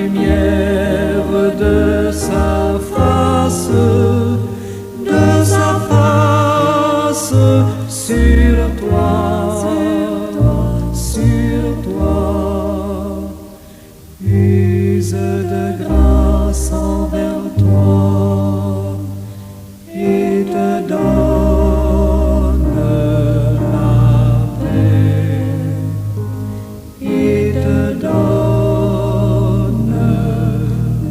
lumière de sa face sur toi, sur toi, use de grâce envers toi et te donne la paix, et te donne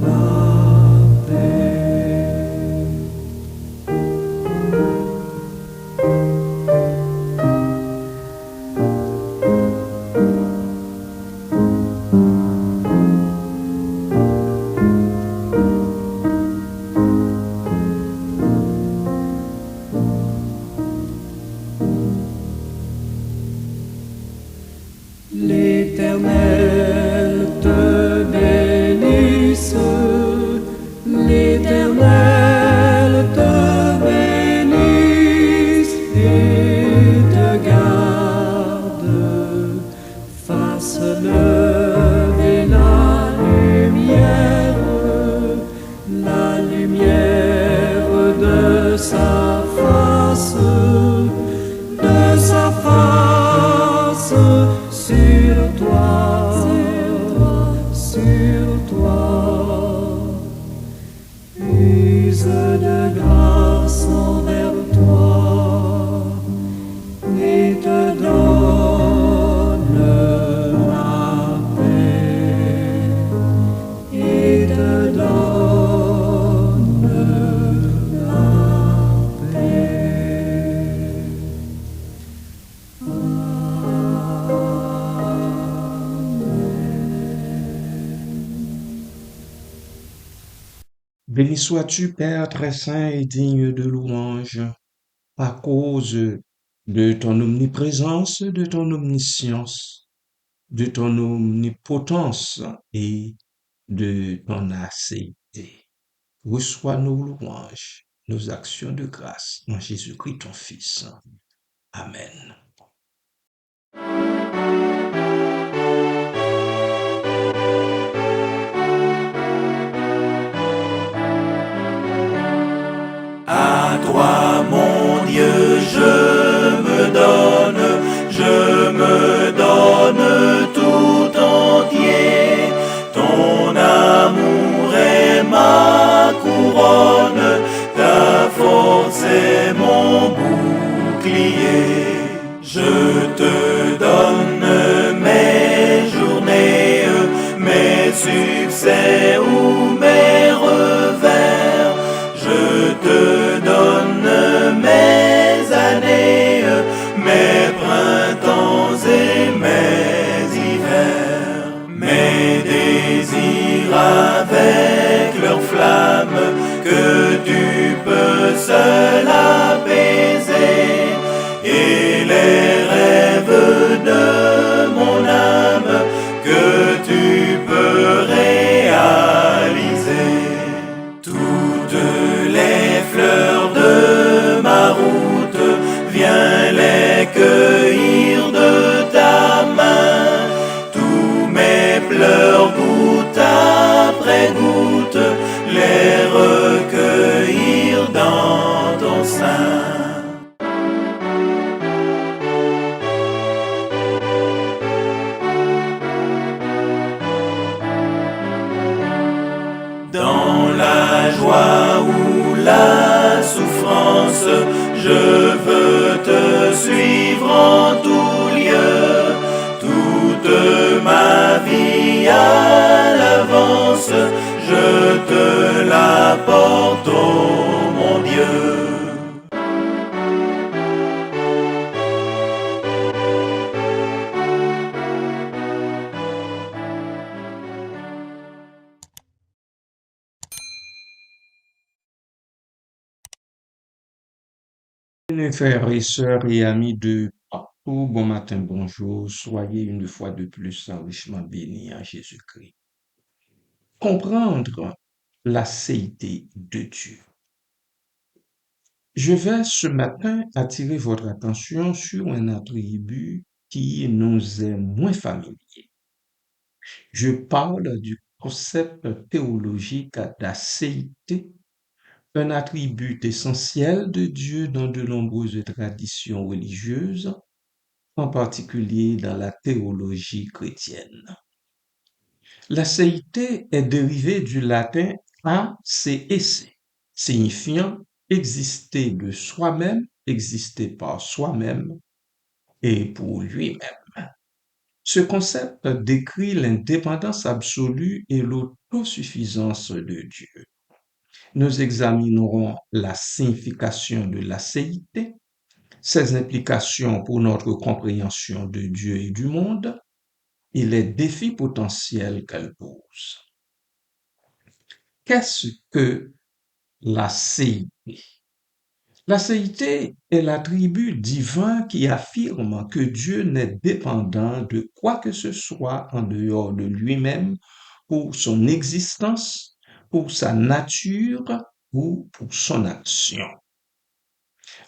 la paix. L'Éternel te bénisse, l'Éternel te bénisse et te garde, fasse lever la lumière de sa face sur toi, sur toi, use de grâce envers toi et te donne la paix, et te donne la paix. Béni sois-tu, Père très saint et digne de louange, à cause de ton omniprésence, de ton omniscience, de ton omnipotence et de ton acéité. Reçois nos louanges, nos actions de grâce en Jésus-Christ, ton Fils. Amen. À toi, mon Dieu, je me donne tout entier. Ton amour est ma couronne, ta force est mon bouclier. Je te donne mes journées, mes succès ou mes revers. Je te donne mes années, mes printemps et mes hivers, mes désirs avec leur flamme que tu peux seul apaiser, et les rêves de mon âme que tu peux réaliser. Toutes les fleurs de ma route, viens les cueillir de ta main. Tous mes pleurs goutte après goutte, les recueillir dans ton sein. Dans la joie ou la souffrance, je veux te suivre en tout lieu. Toute ma vie à l'avance, je te l'apporte, ô mon Dieu. Mes frères et sœurs et amis de partout, bon matin, bonjour, soyez une fois de plus richement bénis en Jésus-Christ. Comprendre la céité de Dieu. Je vais ce matin attirer votre attention sur un attribut qui nous est moins familier. Je parle du concept théologique d'acéité, un attribut essentiel de Dieu dans de nombreuses traditions religieuses, en particulier dans la théologie chrétienne. L'acéité est dérivée du latin acesse, signifiant exister de soi-même, exister par soi-même et pour lui-même. Ce concept décrit l'indépendance absolue et l'autosuffisance de Dieu. Nous examinerons la signification de l'acéité, ses implications pour notre compréhension de Dieu et du monde, et les défis potentiels qu'elle pose. Qu'est-ce que l'acéité? L'acéité est l'attribut divin qui affirme que Dieu n'est dépendant de quoi que ce soit en dehors de lui-même pour son existence, pour sa nature ou pour son action.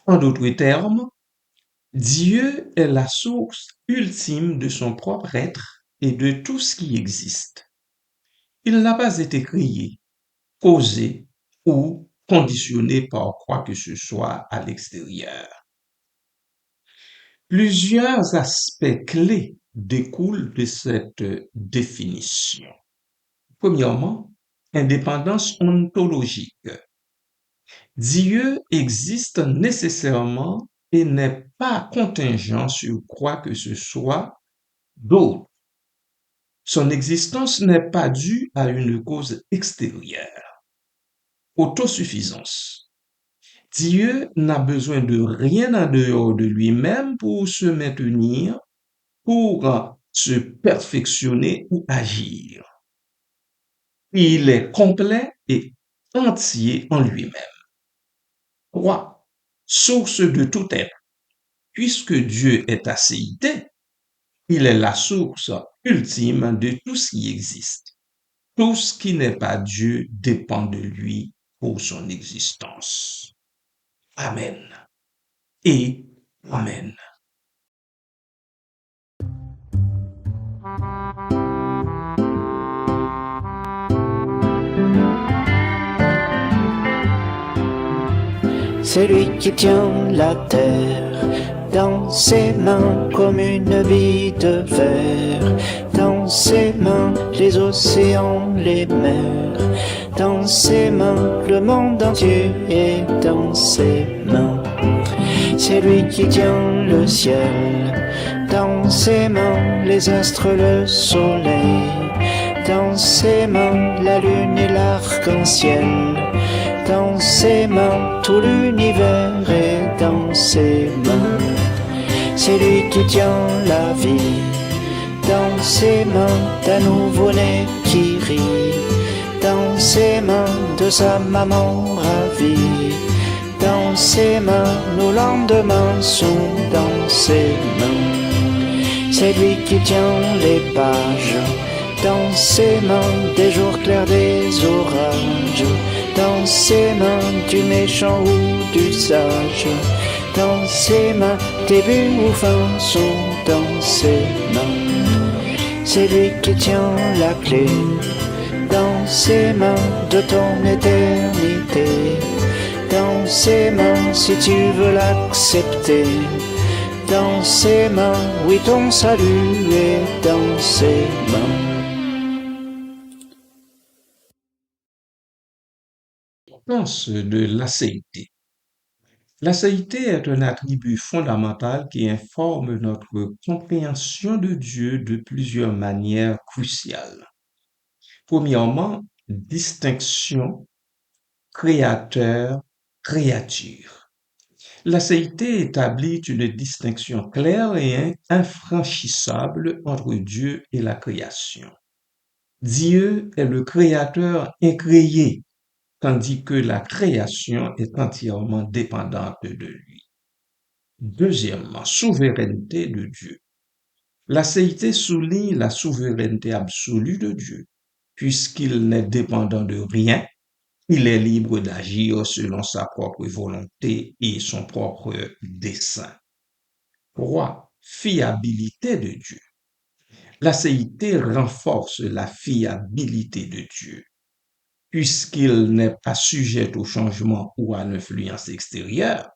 En d'autres termes, Dieu est la source ultime de son propre être et de tout ce qui existe. Il n'a pas été créé, causé ou conditionné par quoi que ce soit à l'extérieur. Plusieurs aspects clés découlent de cette définition. Premièrement, indépendance ontologique. Dieu existe nécessairement et n'est pas contingent sur quoi que ce soit d'autre. Son existence n'est pas due à une cause extérieure. Autosuffisance. Dieu n'a besoin de rien en dehors de lui-même pour se maintenir, pour se perfectionner ou agir. Il est complet et entier en lui-même. 3. Source de tout être. Puisque Dieu est acéité, il est la source ultime de tout ce qui existe. Tout ce qui n'est pas Dieu dépend de lui pour son existence. Amen et Amen. C'est lui qui tient la terre dans ses mains comme une bille de verre. Dans ses mains, les océans, les mers. Dans ses mains, le monde entier est dans ses mains. C'est lui qui tient le ciel dans ses mains, les astres, le soleil. Dans ses mains, la lune et l'arc-en-ciel. Dans ses mains, tout l'univers est dans ses mains. C'est lui qui tient la vie dans ses mains d'un nouveau-né qui rit. Dans ses mains de sa maman ravie. Dans ses mains, nos lendemains sont dans ses mains. C'est lui qui tient les pages dans ses mains, des jours clairs, des orages. Dans ses mains, du méchant ou du sage. Dans ses mains, début ou fin sont dans ses mains. C'est lui qui tient la clé dans ses mains de ton éternité. Dans ses mains, si tu veux l'accepter. Dans ses mains, oui, ton salut est dans ses mains. L'importance de l'acéité. L'acéité est un attribut fondamental qui informe notre compréhension de Dieu de plusieurs manières cruciales. Premièrement, distinction créateur-créature. L'acéité établit une distinction claire et infranchissable entre Dieu et la création. Dieu est le créateur incréé, tandis que la création est entièrement dépendante de lui. Deuxièmement, souveraineté de Dieu. L'acéité souligne la souveraineté absolue de Dieu. Puisqu'il n'est dépendant de rien, il est libre d'agir selon sa propre volonté et son propre dessein. 3. Fiabilité de Dieu. L'acéité renforce la fiabilité de Dieu. Puisqu'il n'est pas sujet au changement ou à l'influence extérieure,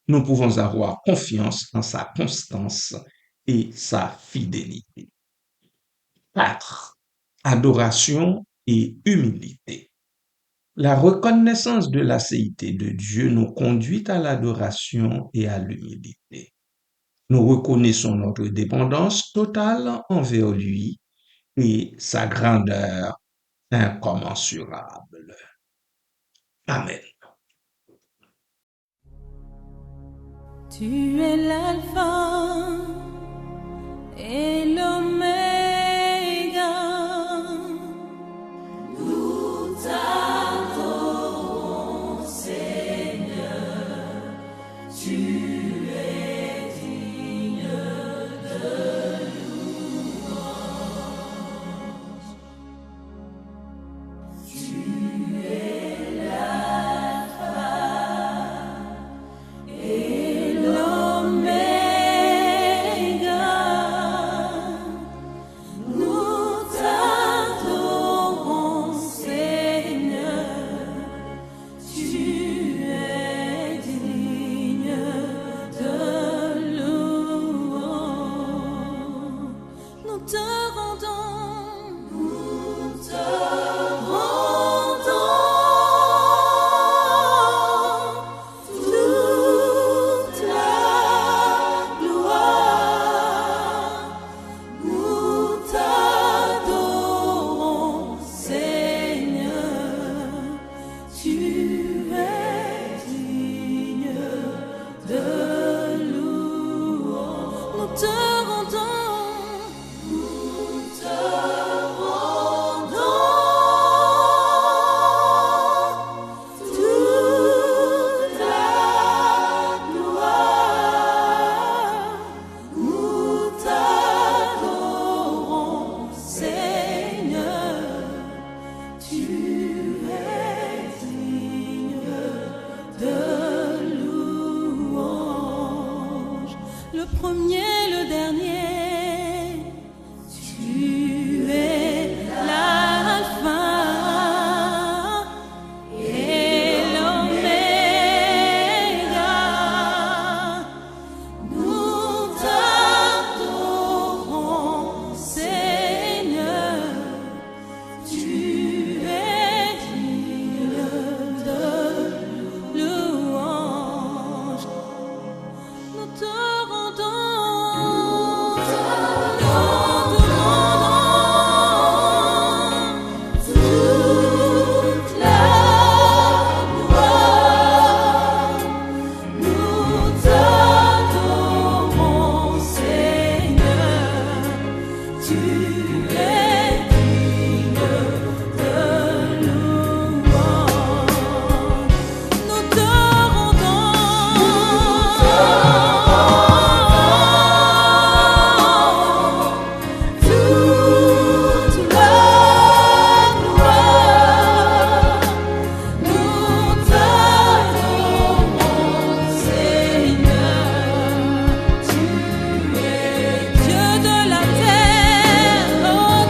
nous pouvons avoir confiance en sa constance et sa fidélité. 4. Adoration et humilité. La reconnaissance de l'acéité de Dieu nous conduit à l'adoration et à l'humilité. Nous reconnaissons notre dépendance totale envers lui et sa grandeur incommensurable. Amen. Tu es l'alpha et l'oméga. Nous t'adorons, Seigneur. Tu es digne de louange. Tu es l'alpha et l'oméga. Nous t'adorons, Seigneur. Tu es digne de louange. Nous te rendons toute la gloire. Nous t'adorons, Seigneur. Tu es digne de louange. Nous te rendons toute la gloire. Nous t'adorons, Seigneur. Tu es digne de louange. Le premier, le dernier. Tu es l'alpha et l'oméga. Nous t'adorons, Seigneur. Tu es digne de louange. Nous te rendons toute la gloire. Nous t'adorons, Seigneur. Tu es digne de louange. Nous te rendons toute la gloire. Nous t'adorons, Seigneur. Tu es Dieu de la terre, oh,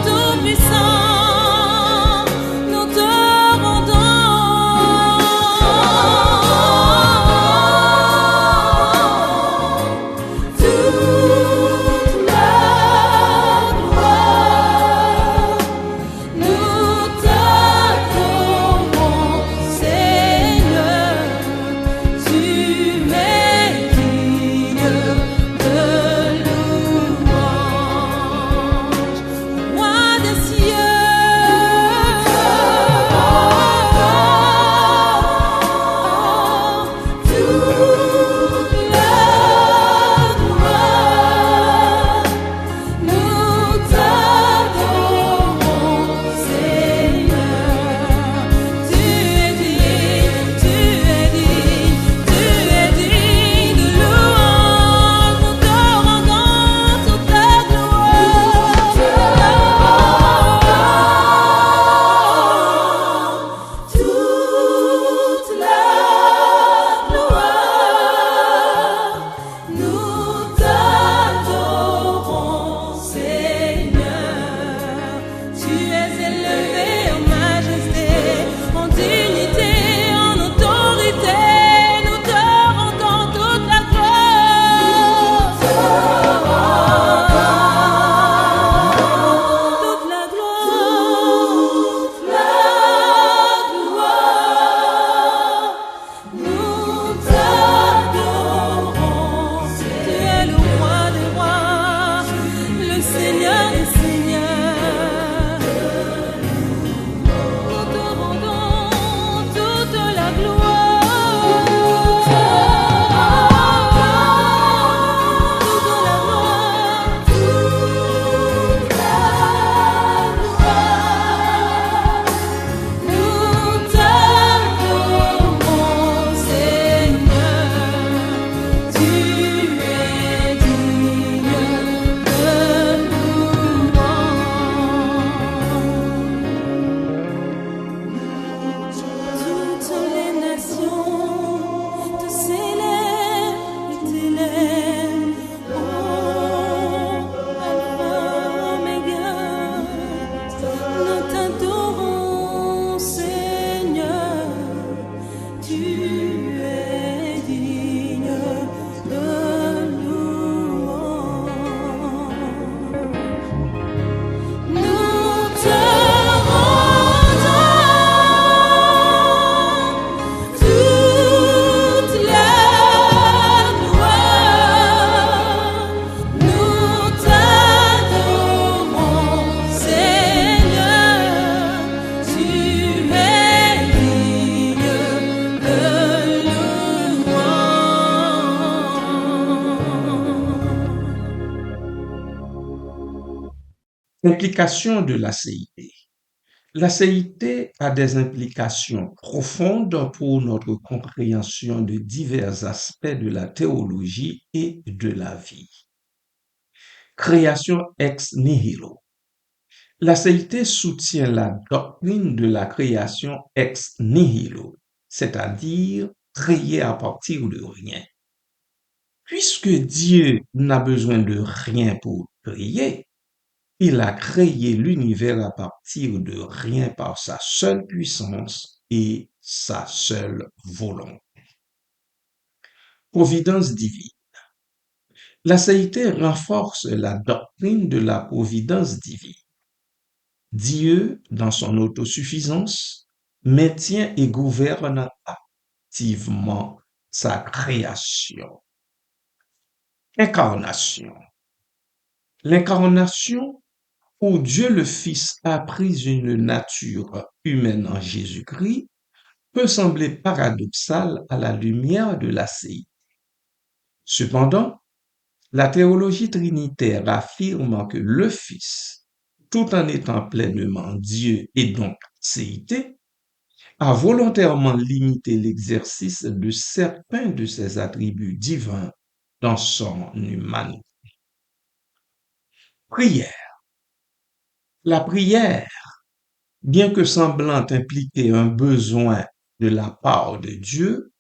Implications de l'ACIT. L'ACIT a des implications profondes pour notre compréhension de divers aspects de la théologie et de la vie. Création ex nihilo. L'ACIT soutient la doctrine de la création ex nihilo, c'est-à-dire créée à partir de rien. Puisque Dieu n'a besoin de rien pour créer, il a créé l'univers à partir de rien par sa seule puissance et sa seule volonté. Providence divine. L'ACIT renforce la doctrine de la providence divine. Dieu, dans son autosuffisance, maintient et gouverne activement sa création. Incarnation. L'incarnation, où Dieu le Fils a pris une nature humaine en Jésus-Christ, peut sembler paradoxale à la lumière de l'ACIT. Cependant, la théologie trinitaire affirme que le Fils, tout en étant pleinement Dieu et donc ACIT, a volontairement limité l'exercice de certains de ses attributs divins dans son humanité. Prière. La prière, bien que semblant impliquer un besoin de la part de Dieu,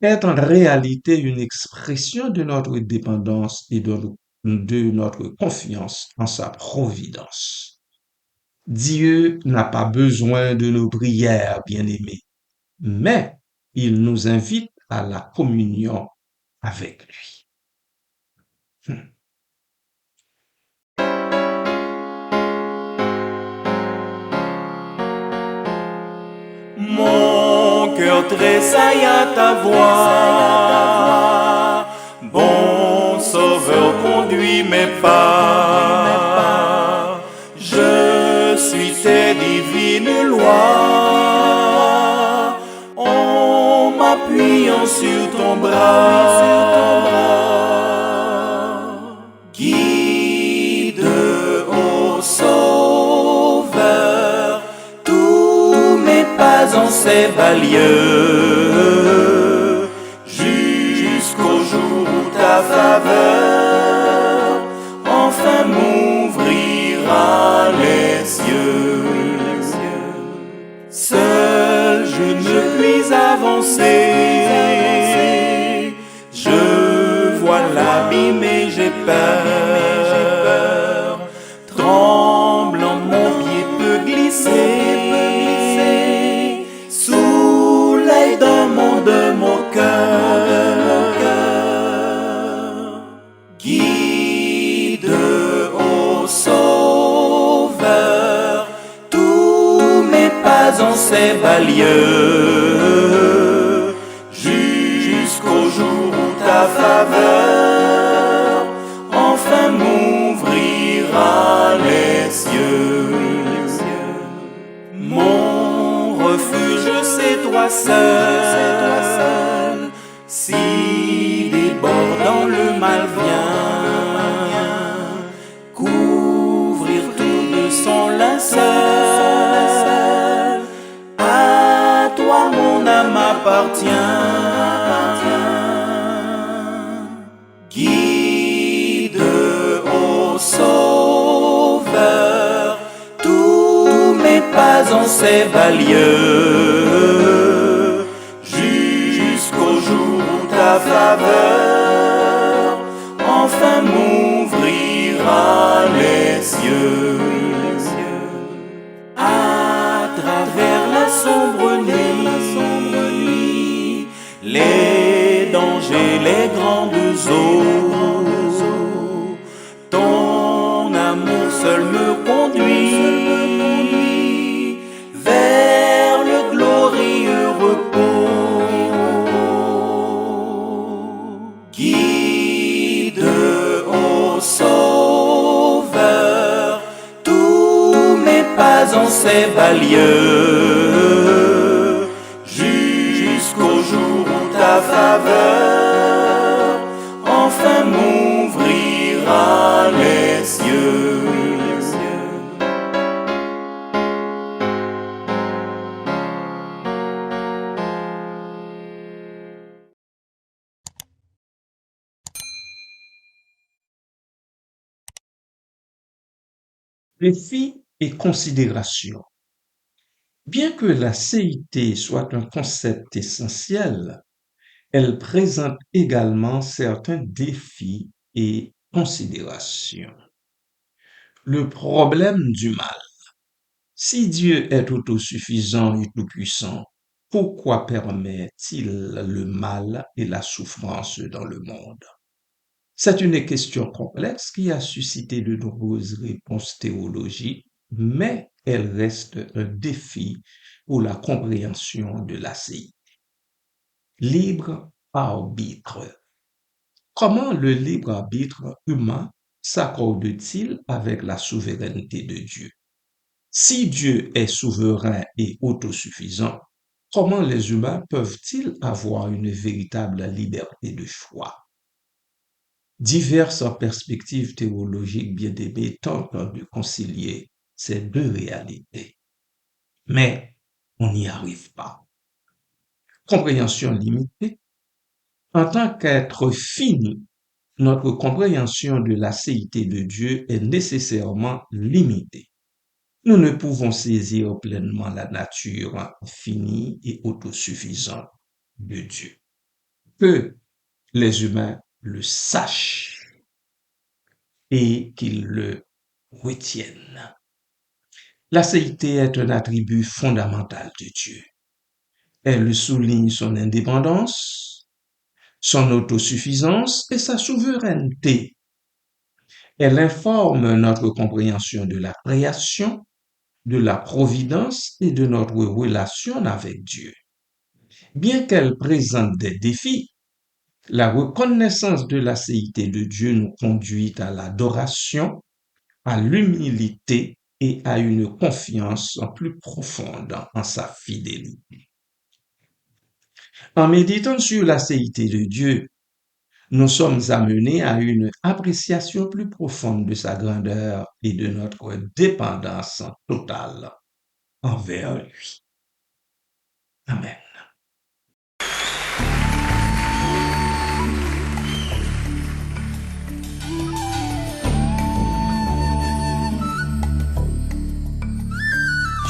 est en réalité une expression de notre dépendance et de notre confiance en sa providence. Dieu n'a pas besoin de nos prières, bien-aimés, mais il nous invite à la communion avec lui. Mon cœur tressaille à ta voix, bon Sauveur, conduis mes pas. Je suis tes divines lois, en m'appuyant sur ton bras. Guide, ô Sauveur, tous mes pas en ces balieux, jusqu'au jour où ta faveur enfin m'ouvrira les cieux. Seul je ne puis avancer, je vois l'abîme et j'ai peur. Tremblant, mon pied peut glisser sous l'aidement de mon cœur. Guide, ô Sauveur, tous mes pas en ces balieux, jusqu'au jour où ta faveur enfin m'ouvrira les cieux. Mon refuge, c'est toi seul, si débordant le mal vient couvrir tout de son linceul, à toi mon âme appartient. Guide, ô Sauveur, tous mes pas en ces balieux, jusqu'au jour où ta faveur enfin m'ouvrira les cieux. À travers la sombre nuit, les dangers, les grandes eaux, ton amour seul me conduit vers le glorieux repos. Guide, ô Sauveur, tous mes pas en ces balieux, jusqu'au jour où ta faveur enfin m'ouvrira les cieux. Défi et considération. Bien que la CIT soit un concept essentiel, elle présente également certains défis et considérations. Le problème du mal. Si Dieu est autosuffisant et tout-puissant, pourquoi permet-il le mal et la souffrance dans le monde? C'est une question complexe qui a suscité de nombreuses réponses théologiques, mais elle reste un défi pour la compréhension de la CIT. Libre arbitre. Comment le libre arbitre humain s'accorde-t-il avec la souveraineté de Dieu? Si Dieu est souverain et autosuffisant, comment les humains peuvent-ils avoir une véritable liberté de choix? Diverses perspectives théologiques bien-aimées tentent de concilier ces deux réalités. Mais on n'y arrive pas. Compréhension limitée. En tant qu'être fini, notre compréhension de la céité de Dieu est nécessairement limitée. Nous ne pouvons saisir pleinement la nature finie et autosuffisante de Dieu. Que les humains le sachent et qu'ils le retiennent. La céité est un attribut fondamental de Dieu. Elle souligne son indépendance, son autosuffisance et sa souveraineté. Elle informe notre compréhension de la création, de la providence et de notre relation avec Dieu. Bien qu'elle présente des défis, la reconnaissance de la céité de Dieu nous conduit à l'adoration, à l'humilité et à une confiance plus profonde en sa fidélité. En méditant sur la céité de Dieu, nous sommes amenés à une appréciation plus profonde de sa grandeur et de notre dépendance totale envers lui. Amen.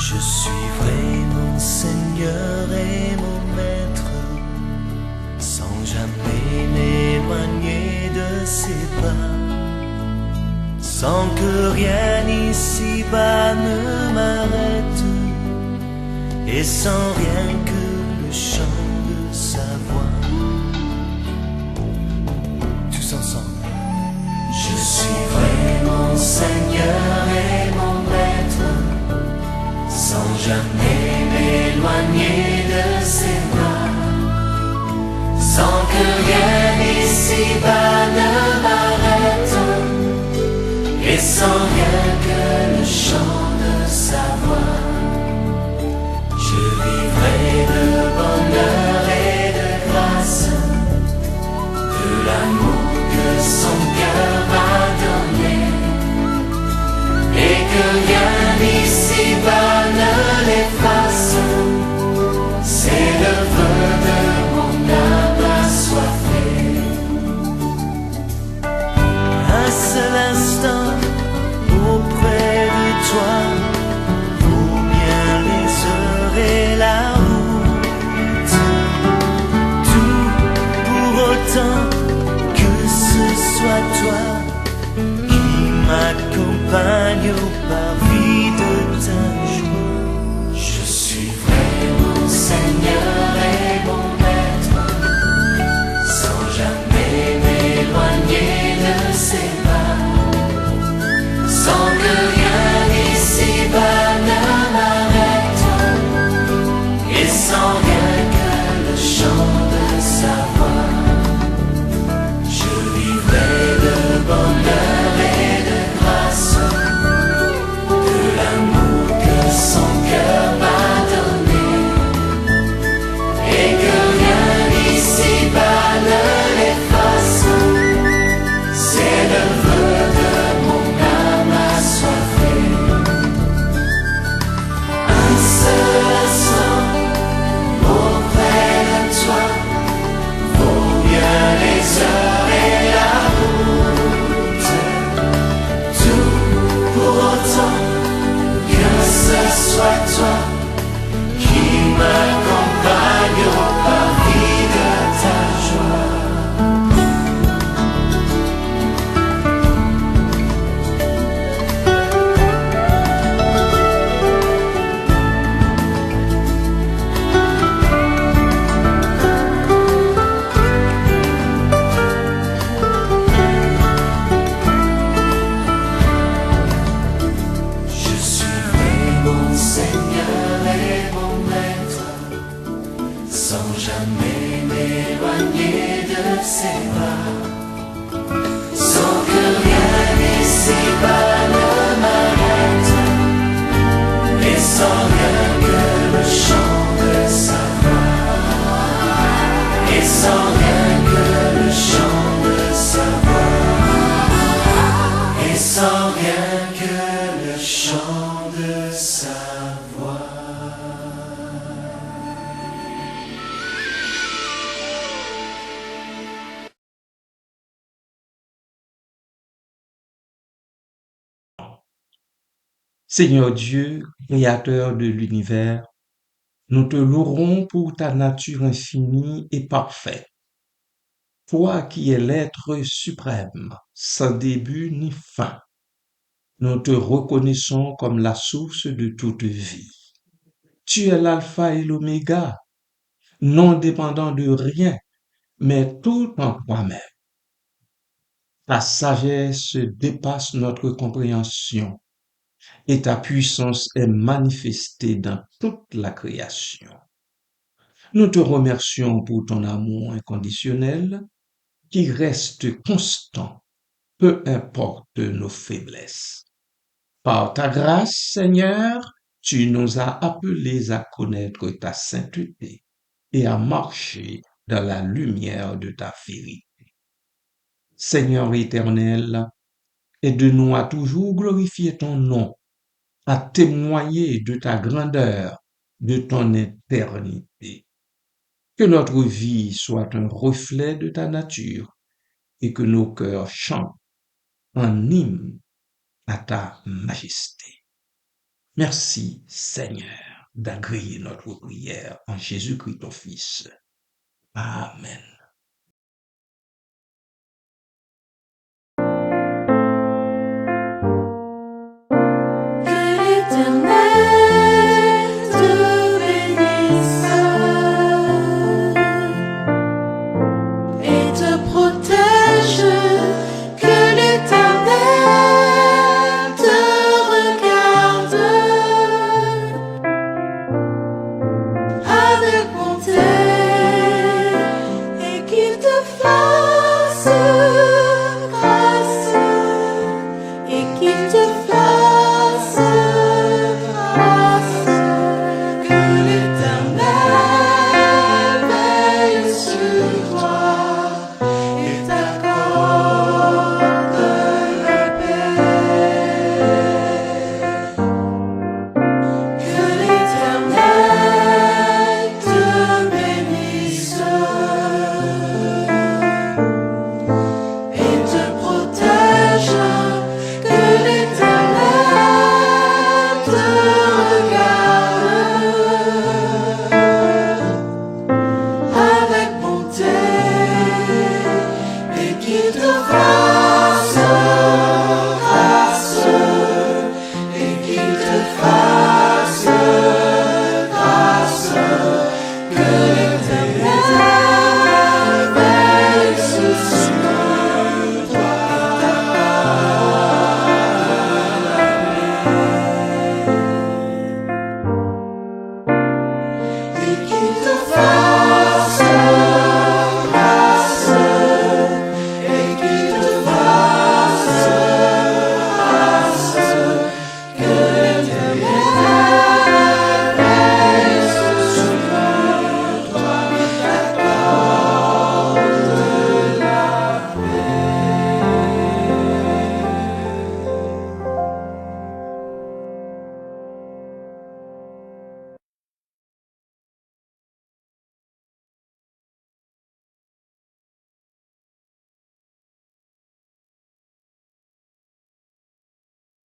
Je suivrai mon Seigneur et mon Maître, sans jamais m'éloigner de ses pas, sans que rien ici-bas ne m'arrête, et sans rien que le chant de sa voix. Tous ensemble. Je suivrai mon Seigneur et mon Maître, sans jamais m'éloigner de ses bras, sans que rien ici-bas ne m'arrête, et sans rien que le chant de sa voix. Je vivrai de bonheur et de grâce, de l'amour que son cœur m'a donné, et que rien ici-bas ne l'efface. C'est le vœu de mon âme assoiffée. Un seul instant auprès de toi vaut bien les heures et la route. Tout pour autant que ce soit toi qui m'accompagne au parvis. sans rien que le chant de sa voix, et sans rien que le chant de sa voix, et sans rien que le chant de sa voix. Seigneur Dieu, créateur de l'univers, nous te louerons pour ta nature infinie et parfaite. Toi qui es l'être suprême, sans début ni fin, nous te reconnaissons comme la source de toute vie. Tu es l'alpha et l'oméga, non dépendant de rien, mais tout en toi-même. Ta sagesse dépasse notre compréhension et ta puissance est manifestée dans toute la création. Nous te remercions pour ton amour inconditionnel qui reste constant, peu importe nos faiblesses. Par ta grâce, Seigneur, tu nous as appelés à connaître ta sainteté et à marcher dans la lumière de ta vérité. Seigneur éternel, aide-nous à toujours glorifier ton nom, à témoigner de ta grandeur, de ton éternité. Que notre vie soit un reflet de ta nature et que nos cœurs chantent en hymne à ta majesté. Merci, Seigneur, d'agréer notre prière en Jésus-Christ, ton Fils. Amen.